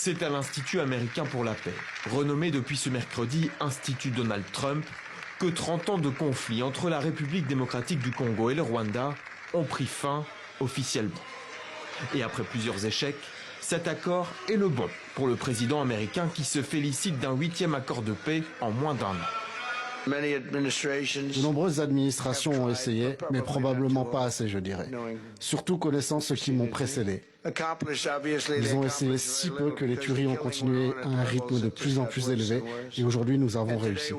C'est à l'Institut américain pour la paix, renommé depuis ce mercredi Institut Donald Trump, que 30 ans de conflit entre la République démocratique du Congo et le Rwanda ont pris fin officiellement. Et après plusieurs échecs, cet accord est le bon pour le président américain qui se félicite d'un 8e accord de paix en moins d'un an. De nombreuses administrations ont essayé, mais probablement pas assez, je dirais. Surtout connaissant ceux qui m'ont précédé. Ils ont essayé si peu que les tueries ont continué à un rythme de plus en plus élevé et aujourd'hui nous avons réussi.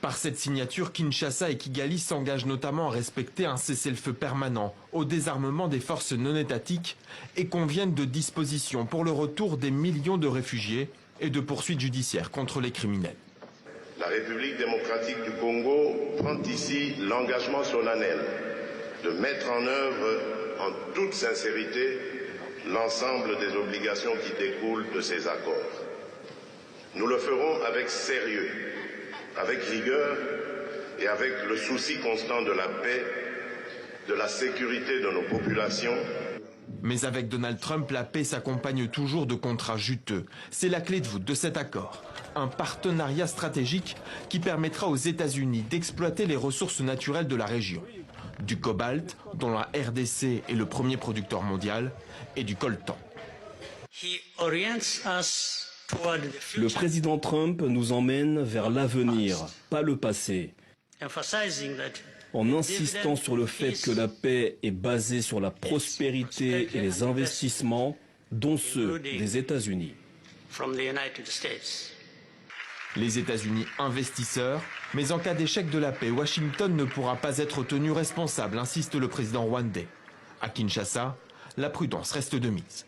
Par cette signature, Kinshasa et Kigali s'engagent notamment à respecter un cessez-le-feu permanent, au désarmement des forces non étatiques et conviennent de dispositions pour le retour des millions de réfugiés et de poursuites judiciaires contre les criminels. La République démocratique du Congo prend ici l'engagement solennel de mettre en œuvre en toute sincérité l'ensemble des obligations qui découlent de ces accords. Nous le ferons avec sérieux, avec rigueur et avec le souci constant de la paix, de la sécurité de nos populations. Mais avec Donald Trump, la paix s'accompagne toujours de contrats juteux. C'est la clé de voûte de cet accord. Un partenariat stratégique qui permettra aux États-Unis d'exploiter les ressources naturelles de la région. Du cobalt, dont la RDC est le premier producteur mondial, et du coltan. Le président Trump nous emmène vers l'avenir, pas le passé. En insistant sur le fait que la paix est basée sur la prospérité et les investissements, dont ceux des États-Unis. Les États-Unis investisseurs, mais en cas d'échec de la paix, Washington ne pourra pas être tenu responsable, insiste le président rwandais. À Kinshasa, la prudence reste de mise.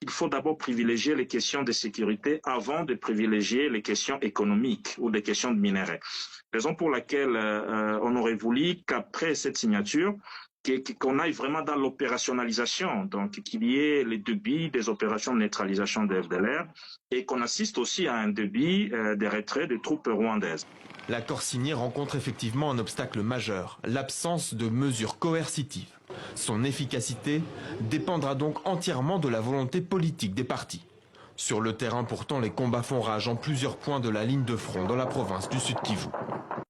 Il faut d'abord privilégier les questions de sécurité avant de privilégier les questions économiques ou des questions de minerais. Raison pour laquelle on aurait voulu qu'après cette signature, qu'on aille vraiment dans l'opérationnalisation, donc qu'il y ait les débits des opérations de neutralisation de FDLR et qu'on assiste aussi à un débit des retraits des troupes rwandaises. L'accord signé rencontre effectivement un obstacle majeur, l'absence de mesures coercitives. Son efficacité dépendra donc entièrement de la volonté politique des partis. Sur le terrain pourtant, les combats font rage en plusieurs points de la ligne de front dans la province du Sud Kivu.